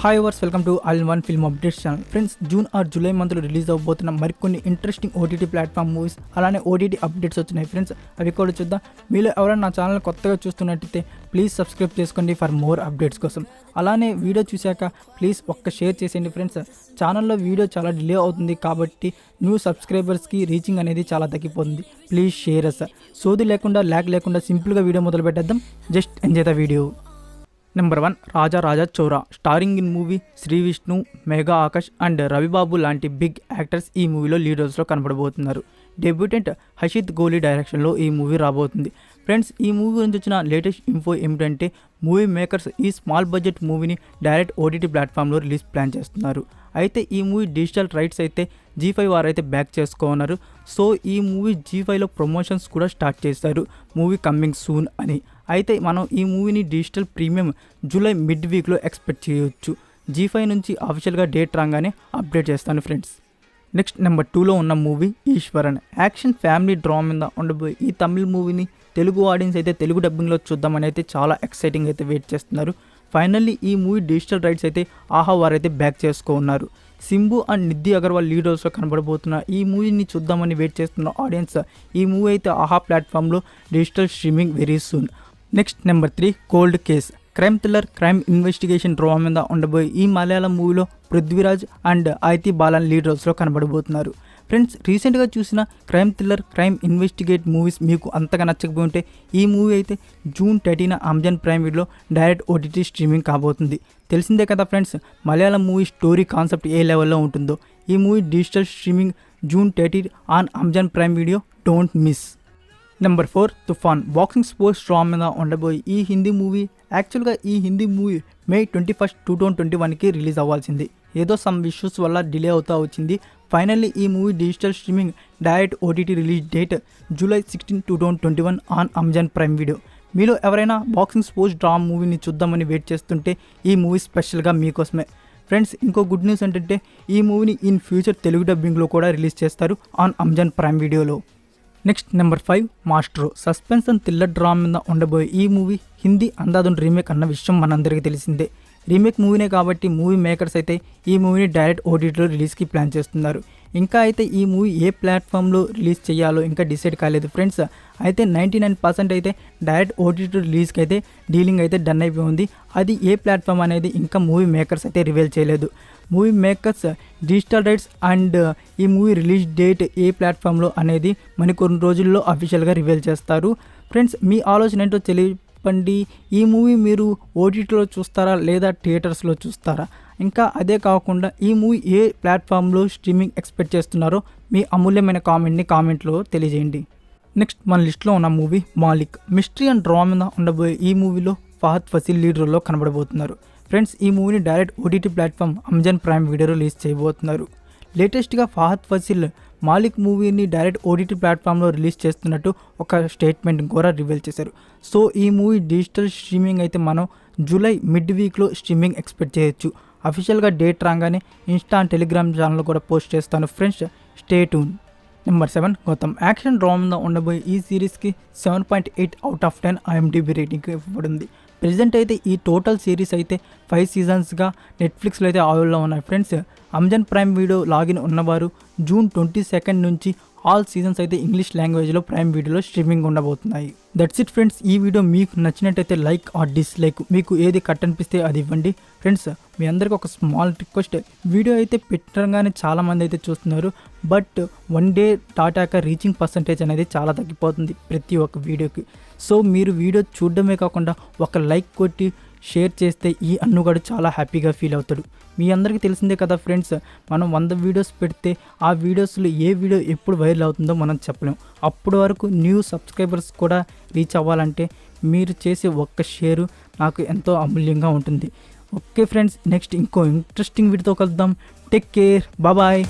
Hi వర్స్ welcome to all in one film updates channel. Friends, June or July మంత్లో release అవ్వబోతున్న మరికొన్ని interesting OTT platform movies అలానే OTT updates వచ్చినాయి friends. అవి కూడా చూద్దాం. మీలో ఎవరైనా నా ఛానల్ కొత్తగా చూస్తున్నట్టయితే ప్లీజ్ సబ్స్క్రైబ్ చేసుకోండి ఫర్ మోర్ అప్డేట్స్ కోసం. అలానే వీడియో చూశాక ప్లీజ్ ఒక్క షేర్ చేసేయండి ఫ్రెండ్స్. ఛానల్లో వీడియో చాలా డిలే అవుతుంది కాబట్టి న్యూ సబ్స్క్రైబర్స్కి రీచింగ్ అనేది చాలా తగ్గిపోతుంది. Please share us. సోది లేకుండా ల్యాగ్ లేకుండా సింపుల్గా వీడియో మొదలు పెట్టేద్దాం. Just enjoy the video. Number 1, Raja Chora. Starring in movie Sree Vishnu, Megha Akash and Ravibabu లాంటి బిగ్ యాక్టర్స్ ఈ మూవీలో లీడ్ రోల్స్లో కనబడబోతున్నారు. డెబ్యూటెంట్ హషిత్ గోలీ డైరెక్షన్లో ఈ మూవీ రాబోతుంది. ఫ్రెండ్స్, ఈ మూవీ గురించి వచ్చిన లేటెస్ట్ ఇన్ఫో ఏమిటంటే మూవీ మేకర్స్ ఈ స్మాల్ బడ్జెట్ మూవీని డైరెక్ట్ ఓటీటీ ప్లాట్ఫామ్లో రిలీజ్ ప్లాన్ చేస్తున్నారు. అయితే ఈ మూవీ డిజిటల్ రైట్స్ అయితే G5 వారు అయితే బ్యాక్ చేసుకోన్నారు. సో ఈ మూవీ G5లో ప్రమోషన్స్ కూడా స్టార్ట్ చేశారు, మూవీ కమ్మింగ్ సూన్ అని. అయితే మనం ఈ మూవీని డిజిటల్ ప్రీమియం జూలై మిడ్ వీక్లో ఎక్స్పెక్ట్ చేయొచ్చు. G5 నుంచి అఫీషియల్గా డేట్ రాగానే అప్డేట్ చేస్తాను ఫ్రెండ్స్. నెక్స్ట్ నెంబర్ 2లో ఉన్న movie Eeswaran. Action family drama మీద ఉండబోయే ఈ తమిళ్ మూవీని తెలుగు ఆడియన్స్ అయితే తెలుగు డబ్బింగ్లో చూద్దామని అయితే చాలా ఎక్సైటింగ్ అయితే వెయిట్ చేస్తున్నారు. ఫైనల్లీ ఈ మూవీ డిజిటల్ రైట్స్ అయితే ఆహా వారైతే బ్యాక్ చేసుకున్నారు. సింబు అండ్ నిధి అగర్వాల్ లీడ్ రోల్స్లో కనబడబోతున్న ఈ మూవీని చూద్దామని వెయిట్ చేస్తున్న ఆడియన్స్ ఈ మూవీ అయితే ఆహా ప్లాట్ఫామ్లో digital streaming very soon. Next number 3, cold case. Crime thriller, crime investigation drama మీద ఉండబోయే ఈ మలయాళం మూవీలో పృథ్వీరాజ్ అండ్ ఐతి బాలన్ లీడ్ రోల్స్లో కనబడబోతున్నారు. ఫ్రెండ్స్, రీసెంట్గా చూసిన crime thriller, crime investigate movies మీకు అంతగా నచ్చకపోతే ఈ మూవీ అయితే జూన్ 13 అమెజాన్ ప్రైమ్ వీడియోలో డైరెక్ట్ ఓటీటీ స్ట్రీమింగ్ కాబోతుంది. తెలిసిందే కదా friends, Malayalam movie story concept ఏ లెవెల్లో ఉంటుందో. ఈ movie digital streaming June 13 on Amazon prime video. Don't miss. Number 4, తుఫాన్. బాక్సింగ్ స్పోర్ట్స్ డ్రామా మీద ఉండబోయే ఈ హిందీ మూవీ యాక్చువల్గా ఈ హిందీ మూవీ May 21, 2021కి రిలీజ్ అవ్వాల్సింది. ఏదో సమ్ ఇష్యూస్ వల్ల డిలే అవుతూ వచ్చింది. ఫైనల్లీ ఈ movie digital streaming direct OTT release date July 16, 2021 on Amazon prime video. మీలో ఎవరైనా బాక్సింగ్ స్పోర్ట్స్ డ్రామా మూవీని చూద్దామని వెయిట్ చేస్తుంటే ఈ మూవీ స్పెషల్గా మీకోసమే. ఫ్రెండ్స్, ఇంకో గుడ్ న్యూస్ ఏంటంటే ఈ మూవీని ఇన్ ఫ్యూచర్ తెలుగు డబ్బింగ్లో కూడా రిలీజ్ చేస్తారు ఆన్ అమెజాన్ ప్రైమ్ వీడియోలో. Next number 5, maestro. Suspense and thriller drama మీద ఉండబోయే ఈ మూవీ హిందీ అందాదున్ రీమేక్ అన్న విషయం మనందరికీ తెలిసిందే. రీమేక్ మూవీనే కాబట్టి మూవీ మేకర్స్ అయితే ఈ మూవీని డైరెక్ట్ ఓటీటీలో రిలీజ్కి ప్లాన్ చేస్తున్నారు. ఇంకా అయితే ఈ మూవీ ఏ ప్లాట్ఫామ్లో రిలీజ్ చేయాలో ఇంకా డిసైడ్ కాలేదు ఫ్రెండ్స్. అయితే 99% అయితే డైరెక్ట్ ఓటీటీ రిలీజ్కి అయితే డీలింగ్ అయితే డన్ అయిపోయింది. అది ఏ ప్లాట్ఫామ్ అనేది ఇంకా మూవీ మేకర్స్ అయితే రివీల్ చేయలేదు. Movie makers digital rights and ఈ మూవీ రిలీజ్ డేట్ ఏ ప్లాట్ఫామ్లో అనేది కొన్ని రోజుల్లో అఫీషియల్గా రివీల్ చేస్తారు. ఫ్రెండ్స్, మీ ఆలోచన ఏంటో తెలియపండి. ఈ మూవీ మీరు ఓటీటీలో చూస్తారా లేదా థియేటర్స్లో చూస్తారా? ఇంకా అదే కాకుండా ఈ మూవీ ఏ ప్లాట్ఫామ్లో స్ట్రీమింగ్ ఎక్స్పెక్ట్ చేస్తున్నారో మీ అమూల్యమైన కామెంట్లో తెలియజేయండి. నెక్స్ట్ మన లిస్ట్లో ఉన్న movie Malik. Mystery and drama మీద ఉండబోయే ఈ మూవీలో ఫహద్ ఫసీల్ లీడ్ రోల్లో కనబడబోతున్నారు. ఫ్రెండ్స్, ఈ మూవీని direct OTT platform Amazon prime video release చేయబోతున్నారు. లేటెస్ట్గా ఫహద్ ఫసీల్ మాలిక్ మూవీని డైరెక్ట్ ఓటీటీ ప్లాట్ఫామ్లో రిలీజ్ చేస్తున్నట్టు ఒక స్టేట్మెంట్ కూడా రివీల్ చేశారు. సో ఈ మూవీ డిజిటల్ స్ట్రీమింగ్ అయితే మనం జూలై మిడ్ వీక్లో స్ట్రీమింగ్ ఎక్స్పెక్ట్ చేయొచ్చు. అఫీషియల్గా డేట్ రాగానే ఇన్స్టా అండ్ టెలిగ్రామ్ ఛానల్లో కూడా పోస్ట్ చేస్తాను friends. Stay tune. Number 7, Gautham. Action drama ఉండబోయే ఈ సిరీస్కి 7.8/10 IMDb రేటింగ్ ఇవ్వబడింది. ప్రెజెంట్ అయితే ఈ టోటల్ సిరీస్ అయితే 5 సీజన్స్గా నెట్ఫ్లిక్స్లో అయితే అవైలబుల్లో ఉన్నాయి friends. Amazon prime video login ఉన్నవారు జూన్ 22 నుంచి ఆల్ సీజన్స్ అయితే ఇంగ్లీష్ లాంగ్వేజ్లో ప్రైమ్ వీడియోలో స్ట్రీమింగ్ ఉండబోతున్నాయి. That's it friends. ఈ వీడియో మీకు నచ్చినట్టయితే లైక్ ఆర్ డిస్లైక్, మీకు ఏది కట్ అనిపిస్తే అది ఇవ్వండి ఫ్రెండ్స్. మీ అందరికీ ఒక స్మాల్ రిక్వెస్ట్, వీడియో అయితే పెట్టగానే చాలామంది అయితే చూస్తున్నారు, బట్ 1 డే దాటాక రీచింగ్ పర్సంటేజ్ అనేది చాలా తగ్గిపోతుంది ప్రతి ఒక్క వీడియోకి. సో మీరు వీడియో చూడడమే కాకుండా ఒక లైక్ కొట్టి షేర్ చేస్తే ఈ అన్నుగాడు చాలా హ్యాపీగా ఫీల్ అవుతాడు. మీ అందరికీ తెలిసిందే కదా ఫ్రెండ్స్, మనం 100 వీడియోస్ పెడితే ఆ వీడియోస్లో ఏ వీడియో ఎప్పుడు వైరల్ అవుతుందో మనం చెప్పలేం. అప్పటి వరకు న్యూ సబ్స్క్రైబర్స్ కూడా రీచ్ అవ్వాలంటే మీరు చేసే ఒక్క షేరు నాకు ఎంతో అమూల్యంగా ఉంటుంది. ఓకే ఫ్రెండ్స్, నెక్స్ట్ ఇంకో ఇంట్రెస్టింగ్ వీడియోతో కలుద్దాం. Take care, bye.